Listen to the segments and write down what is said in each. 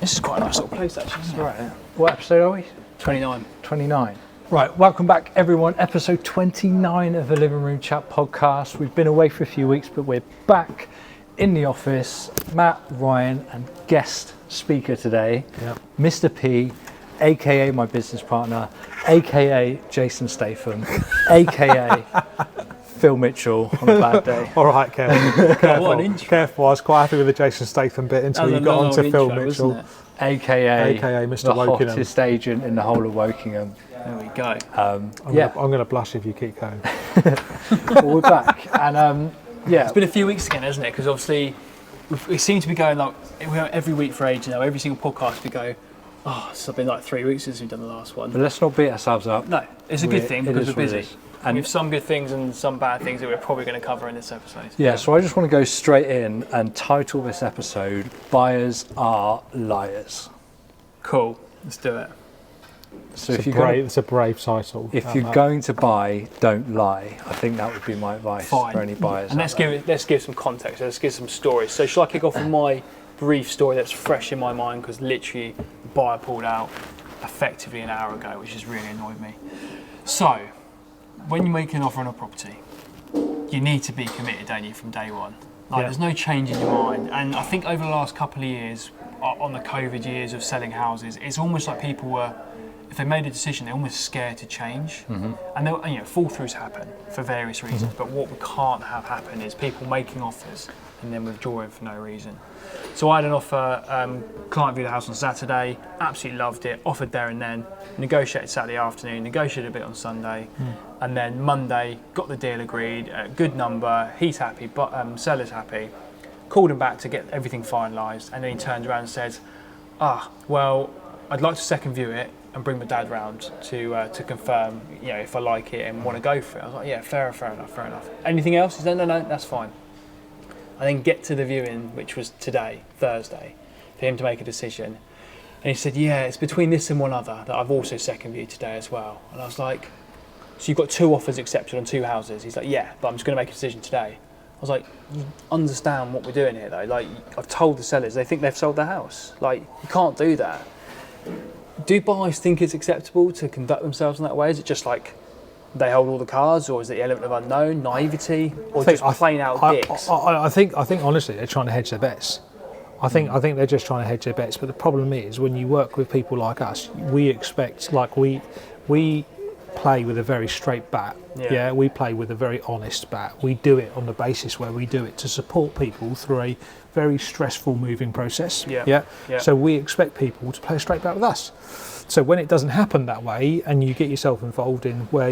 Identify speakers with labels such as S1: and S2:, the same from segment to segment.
S1: This is quite a nice little place, actually, isn't it?
S2: Right. What episode are we?
S1: 29.
S2: 29. Right, welcome back everyone. Episode 29 of the Living Room Chat podcast. We've been away for a few weeks, but we're back in the office. Matt, Ryan, and guest speaker today, Mr. P, aka my business partner, aka Jason Statham, aka Phil Mitchell on a bad day.
S3: All right, Kevin.
S1: What an intro.
S3: Careful. I was quite happy with the Jason Statham bit until you got onto Phil Mitchell,
S2: AKA
S3: Mr.
S2: the
S3: Wokingham.
S2: hottest agent in the whole of Wokingham.
S1: There we go.
S3: I'm going to blush if you keep going.
S2: Well, we're back, and
S1: It's been a few weeks again, hasn't it? Because obviously we seem to be going like every week for ages now. Every single podcast we go, it's been like 3 weeks since we've done the last one.
S2: but let's not beat ourselves up.
S1: No, it's a good thing because we're busy.
S2: And
S1: we have some good things and some bad things that we're probably going to cover in this episode.
S2: yeah, so I just want to go straight in and title this episode "Buyers Are Liars."
S1: Cool, let's do it.
S2: So
S3: It's a brave title.
S2: if you're going to buy, don't lie. I think that would be my advice
S1: Fine.
S2: for any buyers.
S1: And
S2: out there.
S1: let's give some context. Let's give some stories. So shall I kick off with my brief story that's fresh in my mind because literally the buyer pulled out effectively an hour ago, which has really annoyed me. So when you make an offer on a property, you need to be committed, don't you, from day one? There's no change in your mind. And I think over the last couple of years, on the COVID years of selling houses, it's almost like people were, if they made a decision, they're almost scared to change. Mm-hmm. And fall-throughs happen for various reasons, but what we can't have happen is people making offers and then withdrawing for no reason. So I had an offer, client viewed the house on Saturday, absolutely loved it, offered there and then, negotiated Saturday afternoon, negotiated a bit on Sunday, and then Monday got the deal agreed, good number, he's happy, but seller's happy. Called him back to get everything finalised, and then he turned around and said, well, I'd like to second view it and bring my dad round to confirm, if I like it and want to go for it. I was like, yeah, fair enough. Anything else? He said, no, that's fine. I then get to the viewing, which was today, Thursday, for him to make a decision. And he said, yeah, it's between this and one other that I've also second viewed today as well. And I was like, so you've got 2 offers accepted on 2 houses? He's like, yeah, but I'm just going to make a decision today. I was like, you understand what we're doing here though? Like, I've told the sellers, they think they've sold their house. Like, you can't do that. Do buyers think it's acceptable to conduct themselves in that way? Is it just like they hold all the cards, or is it the element of unknown, naivety, or just plain out dicks?
S3: I think honestly they're trying to hedge their bets. I think they're just trying to hedge their bets. But the problem is when you work with people like us, we expect we play with a very straight bat. Yeah, we play with a very honest bat. We do it on the basis where we do it to support people through a very stressful moving process. Yeah. So we expect people to play a straight bat with us. So when it doesn't happen that way and you get yourself involved in where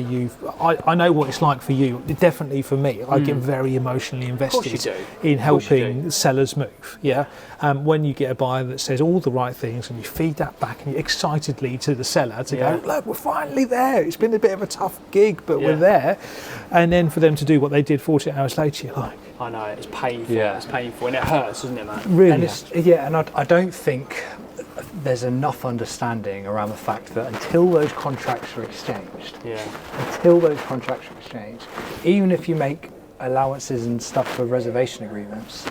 S3: I know what it's like for you, definitely for me, I get very emotionally invested in helping sellers move. Yeah. When you get a buyer that says all the right things and you feed that back and you excitedly to the seller to go, look, we're finally there. It's been a bit of a tough gig, but we're there. And then for them to do what they did 48 hours later, you're like,
S1: I know, it's painful. Yeah. It's painful and it hurts, doesn't it, man?
S3: Really?
S2: And I don't think there's enough understanding around the fact that until those contracts are exchanged, even if you make allowances and stuff for reservation agreements,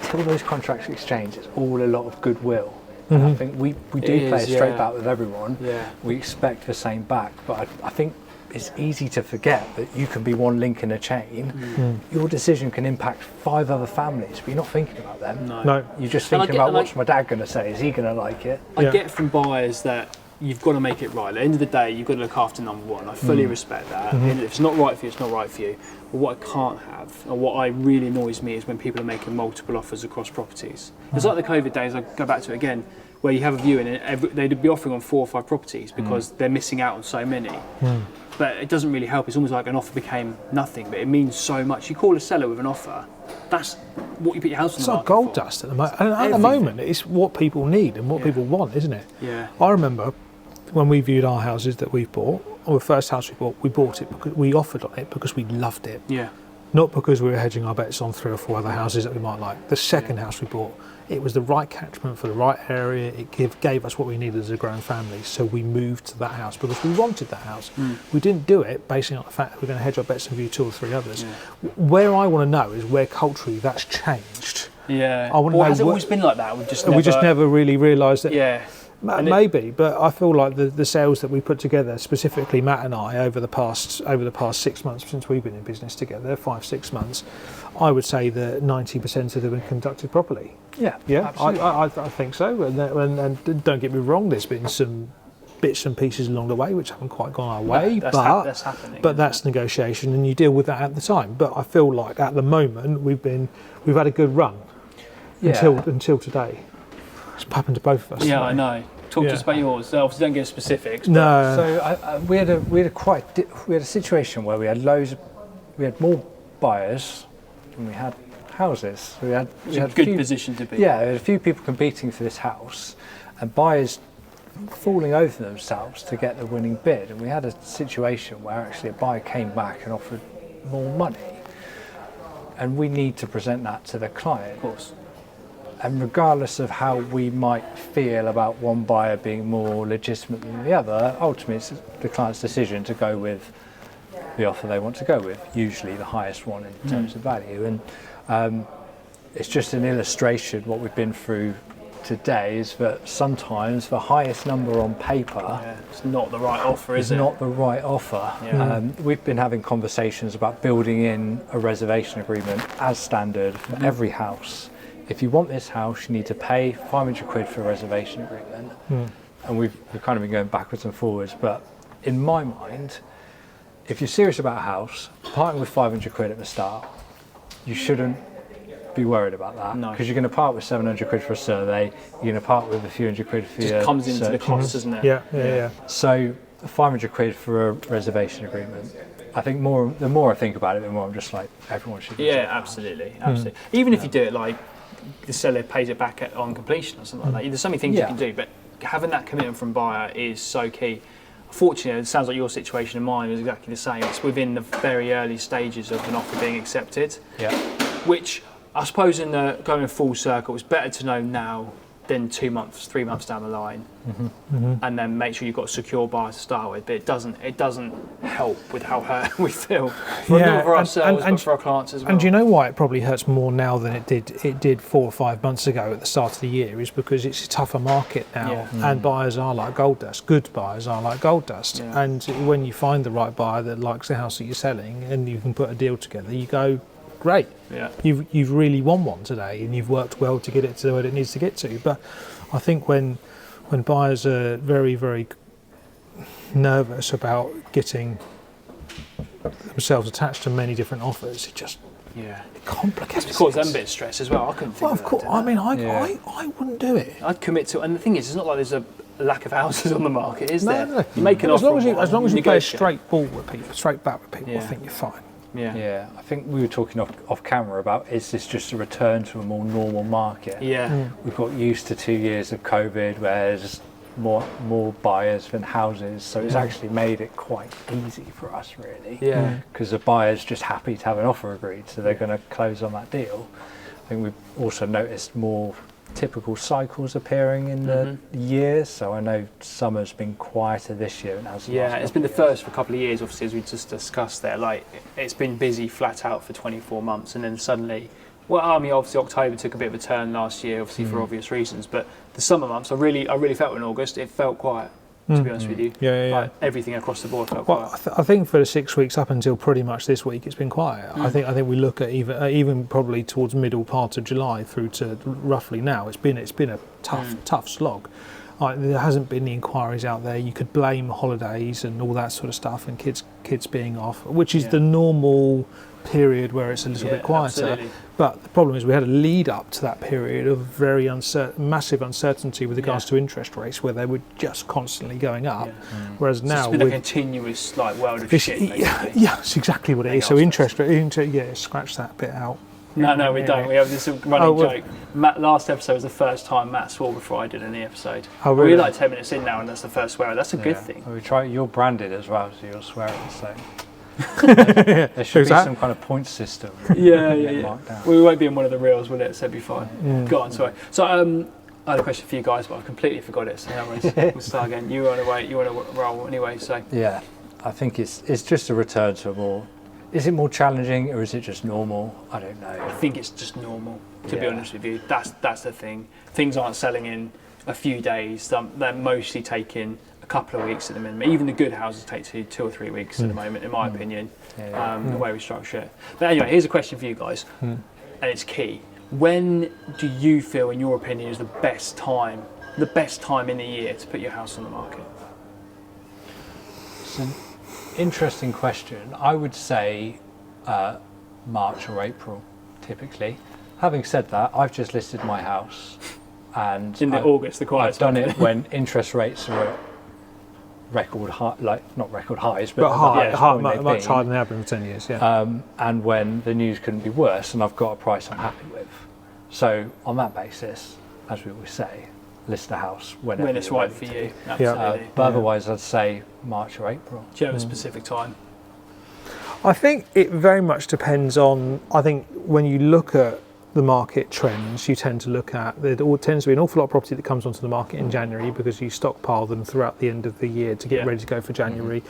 S2: until those contracts are exchanged, it's all a lot of goodwill. And I think we do play a straight bat with everyone. Yeah. We expect the same back, but I think it's easy to forget that you can be one link in a chain. Your decision can impact 5 other families, but you're not thinking about them.
S3: No.
S2: You're just thinking about what's my dad going to say? Is he going to like it?
S1: I get from buyers that you've got to make it right. At the end of the day, you've got to look after number one. I fully respect that. If it's not right for you, it's not right for you. But what I can't have, and what really annoys me, is when people are making multiple offers across properties. It's like the COVID days, I go back to it again, where you have a viewing and they'd be offering on 4 or 5 properties because they're missing out on so many. But it doesn't really help. It's almost like an offer became nothing, but it means so much. You call a seller with an offer, that's what you put your house on the market
S3: it's like gold
S1: for.
S3: dust at the moment. And at the moment, it's what people need and what people want, isn't it?
S1: Yeah.
S3: I remember when we viewed our houses that we've bought, or the first house we bought it because we offered on it because we loved it.
S1: Yeah.
S3: Not because we were hedging our bets on 3 or 4 other houses that we might like. The second house we bought, it was the right catchment for the right area. It gave us what we needed as a growing family. So we moved to that house because we wanted that house. We didn't do it basing on the fact that we're going to hedge our bets and view 2 or 3 others. Where I want to know is where culturally that's changed
S1: Yeah.
S3: I want to
S1: Or
S3: know.
S1: has it always been like that?
S3: We just never really realised that.
S1: Yeah.
S3: Maybe, but I feel like the sales that we put together, specifically Matt and I, over the past 6 months since we've been in business together, 5-6 months, I would say that 90% of them are conducted properly.
S2: Yeah,
S3: Absolutely. I think so. And don't get me wrong, there's been some bits and pieces along the way which haven't quite gone our way,
S1: that's happening.
S3: But that's negotiation, and you deal with that at the time. But I feel like at the moment we've had a good run until today. It's happened to both of us.
S1: Yeah, I know. Talk to us about yours. So obviously, don't give specifics.
S3: No.
S2: So we had a situation where we had more buyers than we had houses. We had
S1: a good position to be.
S2: Yeah, we had a few people competing for this house, and buyers falling over themselves to get the winning bid. And we had a situation where actually a buyer came back and offered more money, and we need to present that to the client.
S1: Of course.
S2: And regardless of how we might feel about one buyer being more legitimate than the other, ultimately it's the client's decision to go with the offer they want to go with, usually the highest one in terms of value. And it's just an illustration. What we've been through today is that sometimes the highest number on paper
S1: it's not the right offer, is it?
S2: not the right offer.
S1: Yeah.
S2: We've been having conversations about building in a reservation agreement as standard for every house. If you want this house, you need to pay 500 quid for a reservation agreement. And we've kind of been going backwards and forwards. But in my mind, if you're serious about a house, parting with 500 quid at the start, you shouldn't be worried about that.
S1: No.
S2: Because you're going to part with 700 quid for a survey, you're going to part with a few hundred quid for your
S1: Just comes into the
S2: search.
S1: cost, doesn't it?
S3: Yeah.
S2: So 500 quid for a reservation agreement. I think the more I think about it, the more I'm just like, everyone should.
S1: Yeah, absolutely. Even if you do it like the seller pays it back on completion or something like that. There's so many things you can do, but having that commitment from buyer is so key. Fortunately, it sounds like your situation and mine is exactly the same. It's within the very early stages of an offer being accepted.
S2: Yeah.
S1: Which I suppose going full circle, it's better to know now than 2 months, 3 months down the line, and then make sure you've got a secure buyer to start with. But it doesn't help with how hurt we feel for ourselves, but for our clients as well.
S3: And do you know why it probably hurts more now than it did 4 or 5 months ago at the start of the year? Is because it's a tougher market now, and buyers are like gold dust. Good buyers are like gold dust, and when you find the right buyer that likes the house that you're selling, and you can put a deal together, you go, great.
S1: Yeah.
S3: You've really won one today, and you've worked well to get it to where it needs to get to. But I think when buyers are very, very nervous about getting themselves attached to many different offers, it complicates
S1: It's caused them a bit of stress as well. I couldn't think
S3: Well,
S1: of
S3: of course.
S1: that.
S3: I mean, I wouldn't do it.
S1: I'd commit to, and the thing is, it's not like there's a lack of houses on the market, is there?
S3: No.
S1: You make an
S3: As
S1: offer.
S3: long as you play a
S1: negotiate.
S3: straight ball with people, straight back with people, I
S1: Yeah.
S3: think you're fine.
S2: Yeah, I think we were talking off camera about, is this just a return to a more normal market?
S1: Yeah.
S2: We've got used to 2 years of COVID where there's more buyers than houses, so it's actually made it quite easy for us, really.
S1: Yeah.
S2: Because the buyer's just happy to have an offer agreed, so they're going to close on that deal. I think we've also noticed more typical cycles appearing in the year, so I know summer's been quieter this year than it has the last
S1: It's been the first for a couple of years, obviously, as we just discussed there. Like, it's been busy flat out for 24 months, and then suddenly, obviously October took a bit of a turn last year, obviously for obvious reasons, but the summer months, I really felt in August, it felt quiet, to be honest with you. Like, everything across the board felt quiet.
S3: I think for the 6 weeks up until pretty much this week, it's been quiet. I think we look at even probably towards middle part of July through to roughly now. It's been a tough slog. There hasn't been the inquiries out there. You could blame holidays and all that sort of stuff, and kids being off, which is the normal period where it's a little bit quieter.
S1: Absolutely.
S3: But the problem is we had a lead up to that period of very massive uncertainty with regards to interest rates, where they were just constantly going up. Whereas now
S1: It's been a continuous world of shit, basically.
S3: yeah, it's exactly what it is. So interest rate, scratch that bit out.
S1: No, we don't. We have this running joke. Last episode was the first time Matt swore before I did any episode.
S3: Oh, really?
S1: We're like 10 minutes in now, and that's the first swear. That's a good thing.
S2: Well, we try. You're branded as well, so you're swearing. So there should be some kind of point system.
S1: Yeah. We won't be in one of the reels, will it? So it'll be fine. Go on, sorry. So I had a question for you guys, but I've completely forgot it. So no worries. We'll start again. You want to roll anyway. So
S2: yeah, I think it's just a return to a more Is it more challenging or is it just normal? I don't know.
S1: I think it's just normal, to be honest with you. That's the thing. Things aren't selling in a few days. They're mostly taking a couple of weeks at the minimum. Even the good houses take 2 or 3 weeks at the moment, in my opinion, the way we structure it. But anyway, here's a question for you guys, and it's key. When do you feel, in your opinion, is the best time in the year to put your house on the market?
S2: It's an interesting question. I would say March or April, typically. Having said that, I've just listed my house, and
S1: in August, the quietest
S2: I've done
S1: month.
S2: it when interest rates are at record high, like not record highs, but
S3: high,
S2: much
S3: much higher than they have been for 10 years. Yeah.
S2: And when the news couldn't be worse, and I've got a price I'm happy with. So on that basis, as we always say, list a house when
S1: it's right for you. Absolutely.
S2: But otherwise, I'd say March or April.
S1: Do you have a specific time?
S3: I think it very much depends on, I think when you look at the market trends, you tend to look at, there tends to be an awful lot of property that comes onto the market in January because you stockpile them throughout the end of the year to get ready to go for January.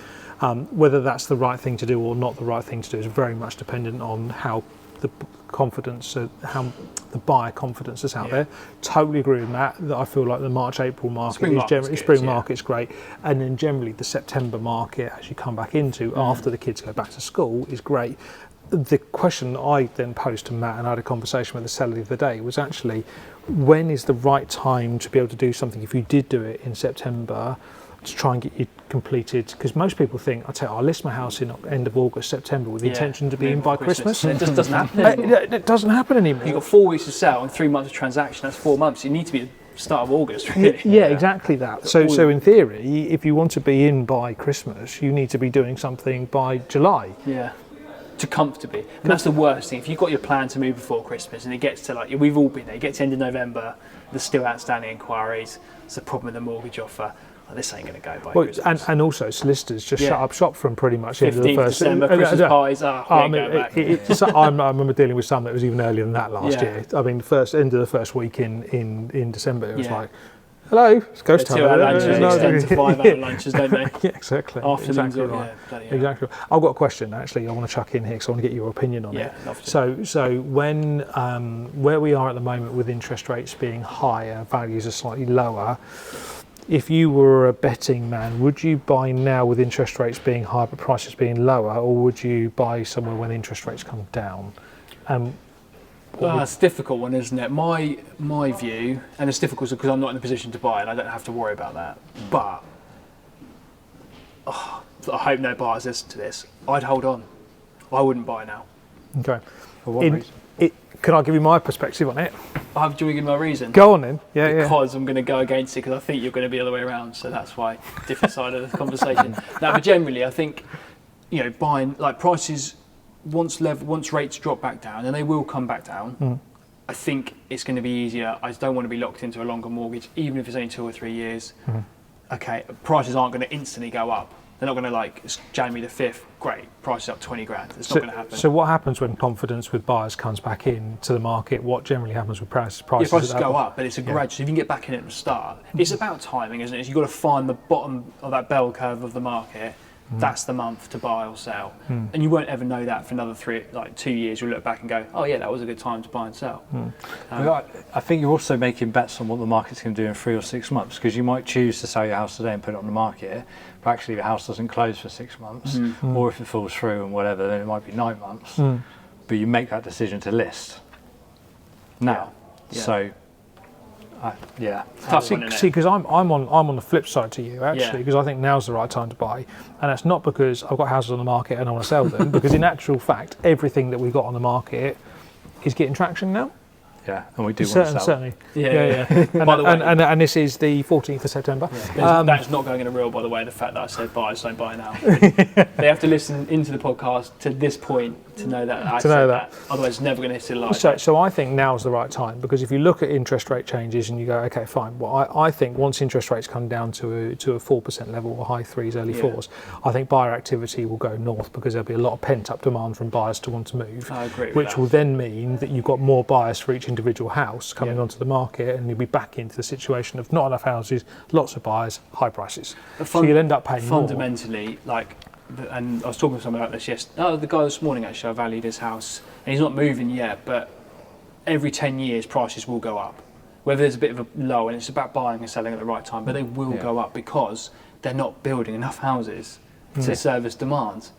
S3: Whether that's the right thing to do or not the right thing to do is very much dependent on how the confidence, how the buyer confidence is out there. Totally agree with Matt that I feel like the March-April market is generally, spring market's great, and then generally the September market, as you come back into after the kids go back to school, is great. The question I then posed to Matt, and I had a conversation with the seller the other day, was actually when is the right time to be able to do something if you did do it in September to try and get you completed? Because most people think, I'll list my house in end of August, September with the intention to be in by Christmas.
S1: It just doesn't happen anymore.
S3: It doesn't happen anymore.
S1: You've got 4 weeks to sell and 3 months of transaction, that's 4 months. You need to be at the start of August, really.
S3: Yeah, exactly that. So in theory, if you want to be in by Christmas, you need to be doing something by July.
S1: Yeah. To comfortably. And that's the worst thing. If you've got your plan to move before Christmas and it gets to, like, we've all been there, you get to end of November, there's still outstanding inquiries, it's a problem with the mortgage offer. This ain't going to go by Christmas.
S3: And also solicitors just shut up shop from pretty much the end of the first
S1: December, Christmas pies. I
S3: remember dealing with some that was even earlier than that last year. I mean, the end of the first week in December, it was like, hello, it's ghost time.
S1: 2 hour lunches extend to 5 hour lunches, don't they?
S3: Yeah, exactly.
S1: Afternoons,
S3: exactly right. Exactly. I've got a question actually. I want to chuck in here because I want to get your opinion on it. So when where we are at the moment with interest rates being higher, values are slightly lower. If you were a betting man, would you buy now with interest rates being higher but prices being lower, or would you buy somewhere when interest rates come down?
S1: It's a difficult one, isn't it? My view, and it's difficult because I'm not in a position to buy and I don't have to worry about that. But I hope no buyers listen to this. I'd hold on. I wouldn't buy now.
S3: Okay.
S2: For what reason?
S3: Can I give you my perspective on it?
S1: Do you want to give my reason?
S3: Go on then.
S1: Because I'm going to go against it because I think you're going to be the other way around. So that's why, different side of the conversation. Now, but generally, I think, buying, like, prices, once rates drop back down, and they will come back down, I think it's going to be easier. I don't want to be locked into a longer mortgage, even if it's only 2 or 3 years. Okay, prices aren't going to instantly go up. They're not going to, like, it's January the 5th, great, prices up 20 grand. It's not going to happen.
S3: So what happens when confidence with buyers comes back into the market? What generally happens with prices?
S1: Prices go up, but it's a gradual. So if you can get back in at the start, it's about timing, isn't it? You've got to find the bottom of that bell curve of the market. That's the month to buy or sell. And you won't ever know that for another 2 years. You'll look back and go, oh yeah, that was a good time to buy and sell.
S2: I think you're also making bets on what the market's going to do in 3 or 6 months, because you might choose to sell your house today and put it on the market, but actually the house doesn't close for 6 months, or if it falls through and whatever, then it might be 9 months. But you make that decision to list now. So
S1: Tough
S3: see,
S1: one,
S3: because I'm on the flip side to you actually, because I think now's the right time to buy, and that's not because I've got houses on the market and I want to sell them, because in actual fact everything that we've got on the market is getting traction now.
S2: Yeah, and we do want to sell.
S3: Certainly.
S1: Yeah.
S3: By the way, and this is the 14th of September.
S1: That's not going in a reel, by the way, the fact that I said buyers don't buy now. They have to listen into the podcast to this point to know that I said that. Otherwise, it's never going to hit a live.
S3: So I think now's the right time, because if you look at interest rate changes and you go, okay, fine. Well, I think once interest rates come down to a 4% level, or high 3s, early 4s, I think buyer activity will go north, because there'll be a lot of pent-up demand from buyers to want to move.
S1: I agree with
S3: which
S1: that.
S3: will then mean that you've got more buyers for each individual house coming onto the market, and you'll be back into the situation of not enough houses, lots of buyers, high prices. So you'll end up paying
S1: fundamentally, more. Like, and I was talking to someone about this yesterday. Oh, the guy this morning actually, I valued his house, and he's not moving yet, but every 10 years prices will go up. Whether there's a bit of a low, and it's about buying and selling at the right time, but they will go up because they're not building enough houses to service demand.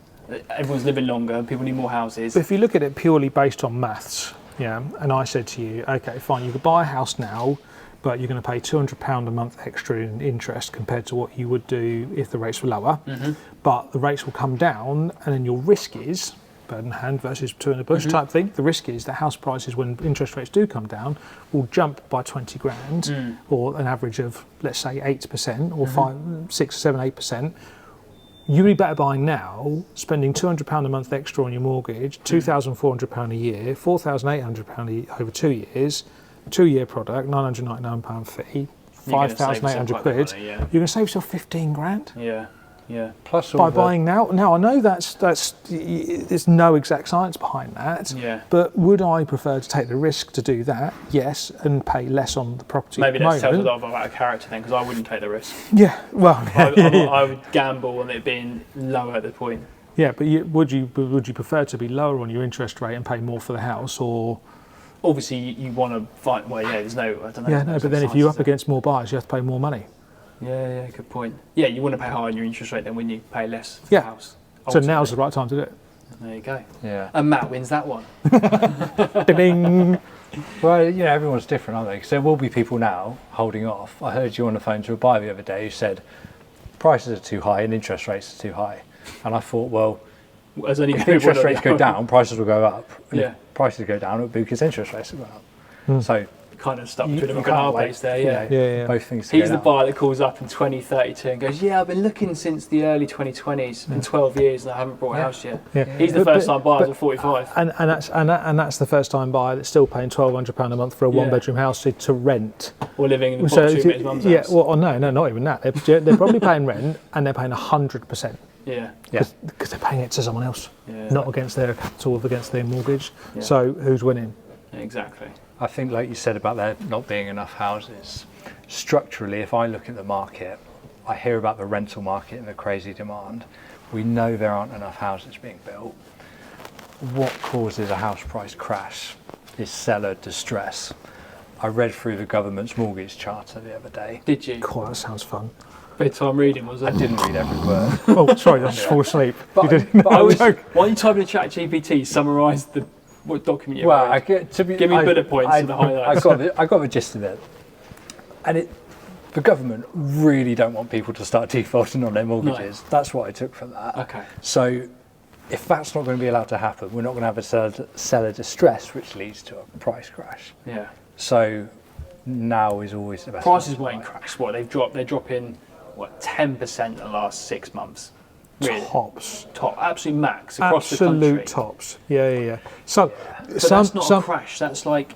S1: Everyone's living longer, people need more houses.
S3: But if you look at it purely based on maths, and I said to you, okay, fine, you could buy a house now, but you're going to pay £200 a month extra in interest compared to what you would do if the rates were lower. But the rates will come down, and then your risk is, bird in hand versus two in the bush type thing, the risk is that house prices, when interest rates do come down, will jump by 20 grand, or an average of, let's say, 8%, or 5, 6, 7, 8%. You'd be better buying now, spending £200 a month extra on your mortgage, £2,400 a year, £4,800 over 2 years, 2-year product, £999 fee, 5,800 quid. You're going to save yourself 15 grand.
S1: Yeah.
S3: Plus by buying now. Now I know that's there's no exact science behind that.
S1: Yeah.
S3: But would I prefer to take the risk to do that? Yes, and pay less on the property.
S1: Maybe
S3: at the
S1: that tells a
S3: moment.
S1: lot about a character then, because I wouldn't take the risk.
S3: Yeah. Well.
S1: I would gamble on it being lower at the point.
S3: Yeah, but would you prefer to be lower on your interest rate and pay more for the house, or?
S1: Obviously, you want to find. Well, yeah. There's no. I don't know.
S3: Yeah, no. But then if you're up against more buyers, you have to pay more money.
S1: Yeah, good point. Yeah, you want to pay higher on your interest rate than when you pay less for the house.
S3: So now's the right time to do it.
S1: There you go.
S2: Yeah.
S1: And Matt wins that one.
S3: Ding.
S2: Well, everyone's different, aren't they? Because there will be people now holding off. I heard you on the phone to a buyer the other day who said prices are too high and interest rates are too high. And I thought, well,
S1: if
S2: interest rates go down, prices will go up. And
S1: Yeah.
S2: if prices go down, it'll be because interest rates will go up. So
S1: kind of stuck between a
S2: you
S1: rock and a hard
S2: can't
S1: place there,
S3: Yeah.
S2: both things.
S1: He's the buyer that calls up in 2032 and goes, I've been looking since the early 2020s, been 12 years and I haven't bought a house yet.
S3: Yeah.
S1: He's the first time buyer at 45.
S3: And that's the first time buyer that's still paying £1,200 a month for a one-bedroom house to rent.
S1: Or living in the property with his mum's house.
S3: Well, no, not even that. They're probably paying rent, and they're paying 100%.
S1: Yeah.
S3: Because they're paying it to someone else, not against their capital, against their mortgage.
S1: Yeah.
S3: So who's winning?
S1: Exactly.
S2: I think, like you said about there not being enough houses, structurally, if I look at the market, I hear about the rental market and the crazy demand. We know there aren't enough houses being built. What causes a house price crash is seller distress. I read through the government's mortgage charter the other day.
S1: Did you?
S3: God, that sounds fun.
S1: Bedtime reading, was it?
S2: I didn't read every word.
S3: Oh, sorry, I just fall asleep.
S1: But,
S3: You didn't.
S1: but I was, why don't you type in chat GPT, summarise what document you
S2: Well,
S1: wrote?
S2: give me
S1: bullet points and the highlights.
S2: I got the gist of it. And the government really don't want people to start defaulting on their mortgages. No. That's what I took from that.
S1: Okay.
S2: So if that's not going to be allowed to happen, we're not going to have a seller distress, which leads to a price crash.
S1: Yeah.
S2: So now is always the best.
S1: Prices won't crash. What they're dropping 10% in the last 6 months. Really?
S3: Tops.
S1: Absolute max across the country.
S3: Absolute tops. Yeah. So,
S1: but that's not a crash. That's like,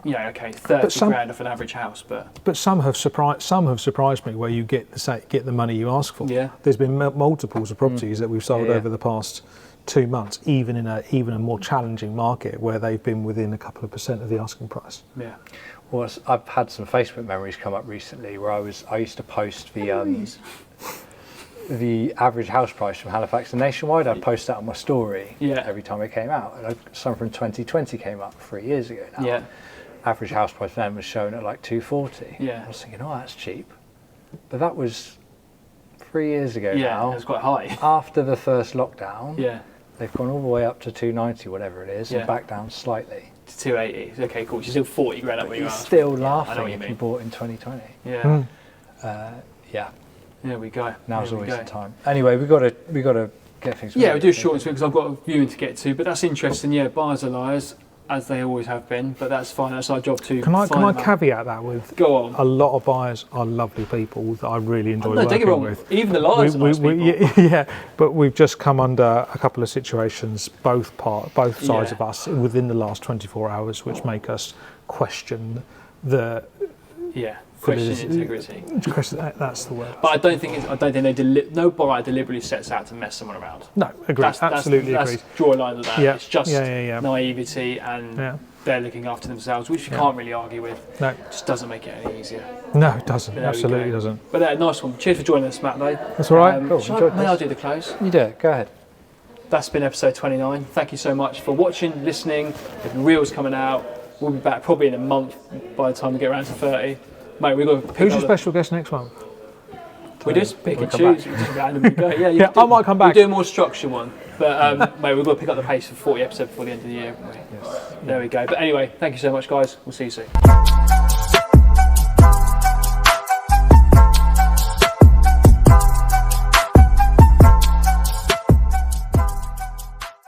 S1: 30 grand off an average house.
S3: But some have surprised me where you get the money you ask for.
S1: Yeah.
S3: There's been multiples of properties that we've sold over the past 2 months, even in a more challenging market where they've been within a couple of % of the asking price.
S1: Yeah.
S2: Well, I've had some Facebook memories come up recently where I used to post the average house price from Halifax and Nationwide. I'd post that on my story every time it came out. And some from 2020 came up 3 years ago now.
S1: Yeah.
S2: Average house price then was shown at like 240.
S1: Yeah.
S2: I was thinking, that's cheap. But that was 3 years ago now.
S1: Yeah, it was quite high.
S2: After the first lockdown,
S1: they've
S2: gone all the way up to 290, whatever it is, and back down slightly.
S1: To 280. Okay, cool. She's still 40 grand up where you are.
S2: Still laughing if you bought in 2020.
S1: Yeah.
S2: There
S1: we go.
S2: Now's always the time. Anyway, we got to get things.
S1: Yeah, we'll do a short and sweet because I've got a viewing to get to. But that's interesting. Yeah, buyers are liars, as they always have been. But that's fine. That's our job too.
S3: Can I caveat that with?
S1: Go on.
S3: A lot of buyers are lovely people that I really enjoy working
S1: don't get me wrong,
S3: with.
S1: Even the liars are nice people.
S3: Yeah, but we've just come under a couple of situations, both sides of us, within the last 24 hours, which make us question the.
S1: Yeah. Question integrity.
S3: That's the word.
S1: But I don't think no buyer deliberately sets out to mess someone around.
S3: No, agree. Absolutely agree.
S1: Draw a line of that.
S3: Yeah.
S1: It's just naivety and they're looking after themselves, which you can't really argue with.
S3: No.
S1: It just doesn't make it any easier.
S3: No, it doesn't.
S1: But there we
S3: Absolutely
S1: go.
S3: doesn't.
S1: But nice one. Cheers for joining us, Matt, though.
S3: That's all right. Cool. Enjoyed
S1: May I
S3: this.
S1: do the close?
S2: You do it. Go ahead.
S1: That's been episode 29. Thank you so much for watching, listening. There's reels coming out. We'll be back probably in a month by the time we get around to 30. Mate, we've got to pick
S3: Who's
S1: up
S3: your special guest next month?
S1: We just pick
S3: We'll
S1: and
S3: come
S1: choose. We just randomly go. Yeah,
S3: Yeah, I might come back.
S1: We'll do a more structured one. But, mate, we've got to pick up the pace for 40 episodes before the end of the year, haven't we?
S2: Yes.
S1: There we go. But anyway, thank you so much, guys. We'll see you soon.